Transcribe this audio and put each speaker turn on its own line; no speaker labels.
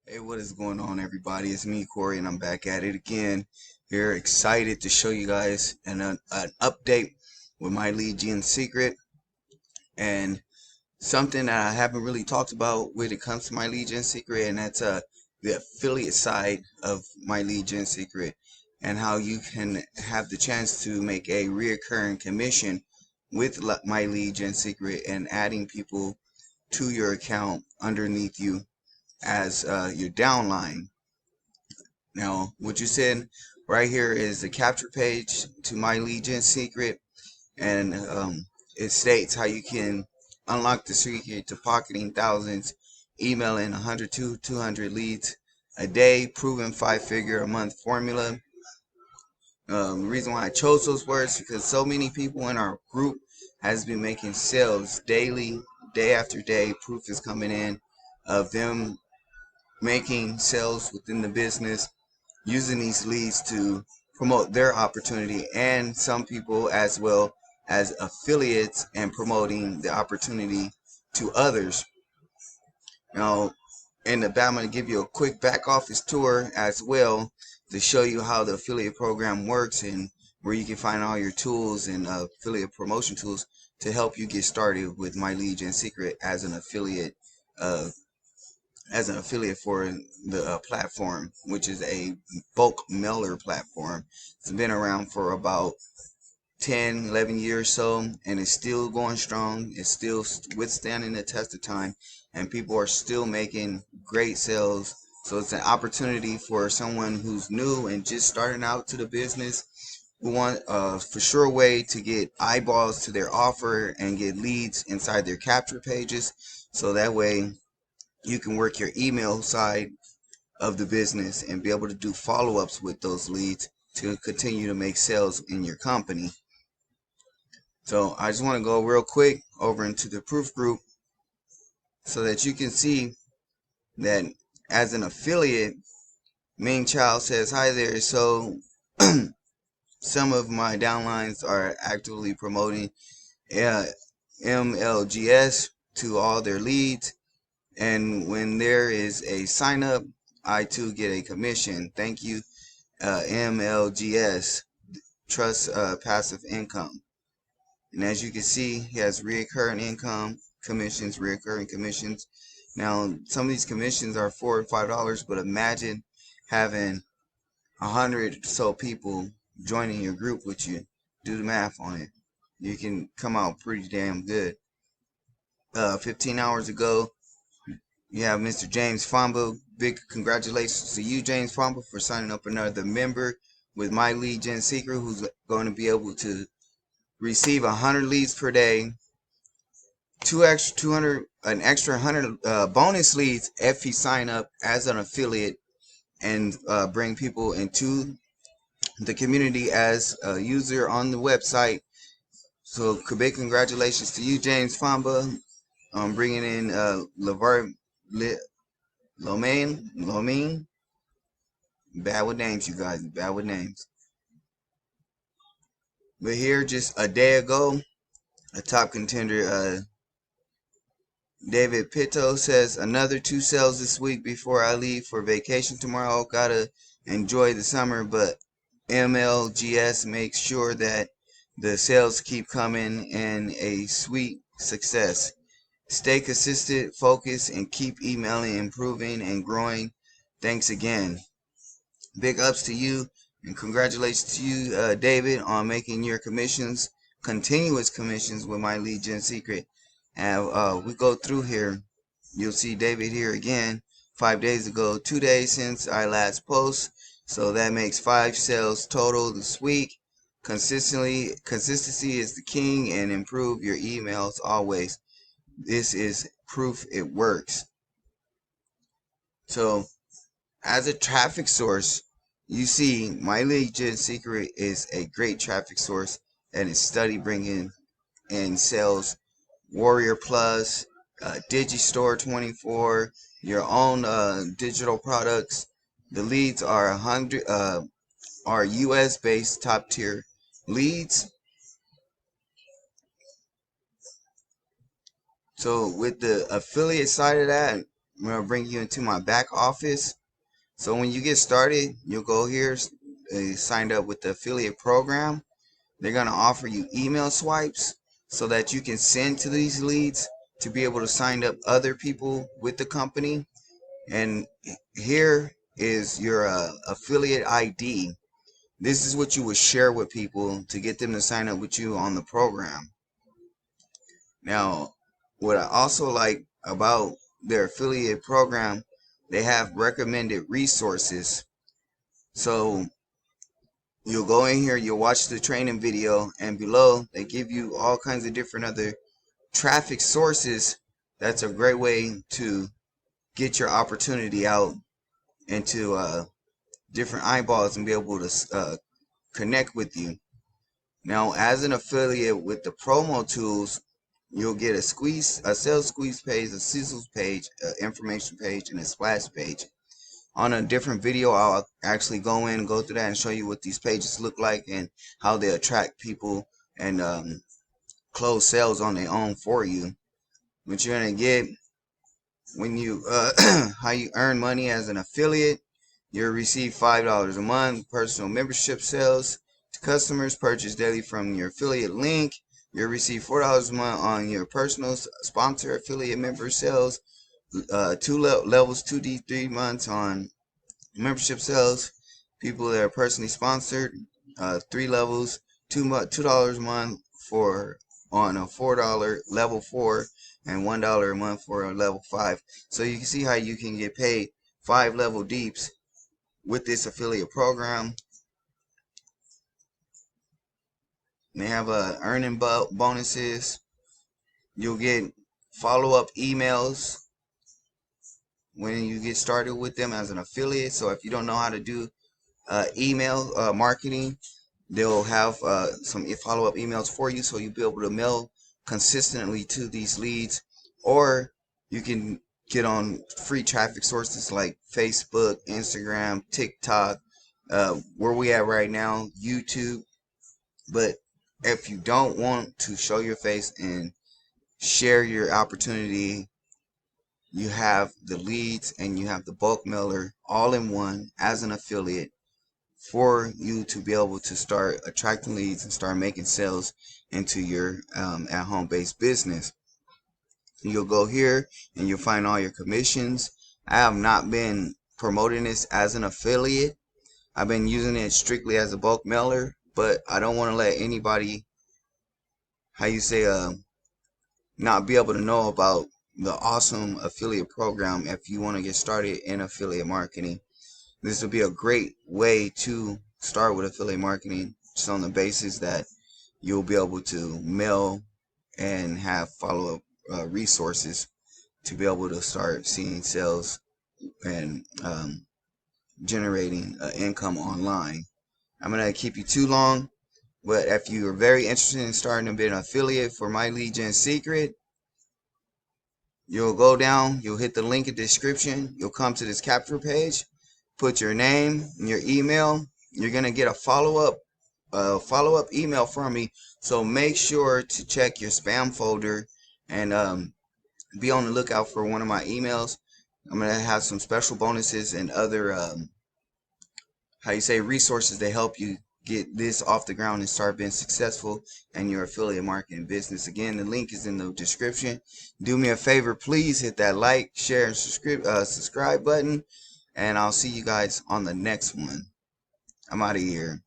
Hey, what is going on, everybody? It's me, Corey, and I'm back at it again. Here, excited to show you guys an update with my lead gen secret and something that I haven't really talked about when it comes to my lead gen secret, and that's the affiliate side of my lead gen secret and how you can have the chance to make a reoccurring commission with my lead gen secret and adding people to your account underneath you as your downline. Now, what you said right here is the capture page to my lead gen secret, and it states how you can unlock the secret to pocketing thousands, emailing 100 to 200 leads a day, proven 5-figure a month formula. The reason why I chose those words because so many people in our group has been making sales daily, day after day. Proof is coming in of them making sales within the business using these leads to promote their opportunity, and some people as well as affiliates and promoting the opportunity to others. Now, in the back, I'm going to give you a quick back office tour as well to show you how the affiliate program works and where you can find all your tools and affiliate promotion tools to help you get started with my lead gen secret uh, as an affiliate for the platform, which is a bulk mailer platform. It's been around for about 10, 11 years so, and it's still going strong. It's still withstanding the test of time, and people are still making great sales. So it's an opportunity for someone who's new and just starting out to the business who want a for sure way to get eyeballs to their offer and get leads inside their capture pages. So that way you can work your email side of the business and be able to do follow-ups with those leads to continue to make sales in your company. So I just want to go real quick over into the proof group so that you can see that as an affiliate, Main Child says, hi there. So some of my downlines are actively promoting uh, MLGS to all their leads. And when there is a sign up, I too get a commission. Thank you, MLGS, Trust Passive Income. And as you can see, he has reoccurring income, commissions, reoccurring commissions. Now, some of these commissions are $4 or $5, but imagine having 100 so people joining your group with you. Do the math on it. You can come out pretty damn good. 15 hours ago, you have Mr. James Famba. Big congratulations to you, James Famba, for signing up another member with my lead gen secret, who's going to be able to receive 100 leads per day, an extra 100 bonus leads if you sign up as an affiliate and bring people into the community as a user on the website. So big congratulations to you, James Famba, on bringing in Lavar Lomain. Bad with names, you guys. Bad with names. But here, just a day ago, a top contender, David Pitto, says another 2 sales this week before I leave for vacation tomorrow. Gotta enjoy the summer, but MLGS makes sure that the sales keep coming and a sweet success. Stay consistent, focus, and keep emailing, improving, and growing. Thanks again. Big ups to you and congratulations to you, David, on making your commissions, continuous commissions with my lead gen secret. And we go through here. You'll see David here again 5 days ago, 2 days since I last post. So that makes 5 sales total this week. Consistency is the king, and improve your emails always. This is proof it works. So as a traffic source, you see my lead gen secret is a great traffic source and is steady bringing in sales. Warrior Plus, Digistore 24, your own digital products. The leads are 100 are US based top tier leads. So with the affiliate side of that, I'm gonna bring you into my back office. So when you get started, you'll go here, signed up with the affiliate program. They're gonna offer you email swipes so that you can send to these leads to be able to sign up other people with the company. And here is your affiliate ID. This is what you would share with people to get them to sign up with you on the program. Now, what I also like about their affiliate program, they have recommended resources. So you'll go in here, you'll watch the training video, and below they give you all kinds of different other traffic sources. That's a great way to get your opportunity out into different eyeballs and be able to connect with you. Now, as an affiliate with the promo tools, you'll get a sales squeeze page, a sizzles page, an information page, and a splash page. On a different video, I'll actually go through that and show you what these pages look like and how they attract people and close sales on their own for you. What you're gonna get when you how you earn money as an affiliate. You'll receive $5 a month personal membership sales to customers purchased daily from your affiliate link. You'll receive $4 a month on your personal sponsor affiliate member sales. Levels 2D 3 months on membership sales. People that are personally sponsored. 3 levels, $2 a month for on a $4 level 4 and $1 a month for a level 5. So you can see how you can get paid 5 level deeps with this affiliate program. They have earning bonuses. You'll get follow-up emails when you get started with them as an affiliate. So if you don't know how to do email marketing, they'll have some follow-up emails for you, so you'll be able to mail consistently to these leads. Or you can get on free traffic sources like Facebook, Instagram, TikTok, where we at right now, YouTube. But if you don't want to show your face and share your opportunity, you have the leads and you have the bulk mailer all in one as an affiliate for you to be able to start attracting leads and start making sales into your at-home based business. You'll go here and you'll find all your commissions. I have not been promoting this as an affiliate. I've been using it strictly as a bulk mailer, but I don't want to let anybody, not be able to know about the awesome affiliate program if you want to get started in affiliate marketing. This will be a great way to start with affiliate marketing, just on the basis that you'll be able to mail and have follow-up resources to be able to start seeing sales and generating income online. I'm going to keep you too long, but if you are very interested in starting to be an affiliate for My Lead Gen Secret, you'll go down, you'll hit the link in the description, you'll come to this capture page, put your name and your email. You're going to get a follow-up email from me, so make sure to check your spam folder and be on the lookout for one of my emails. I'm going to have some special bonuses and other resources to help you get this off the ground and start being successful in your affiliate marketing business. Again, the link is in the description. Do me a favor, please hit that like, share, and subscribe button, and I'll see you guys on the next one. I'm out of here.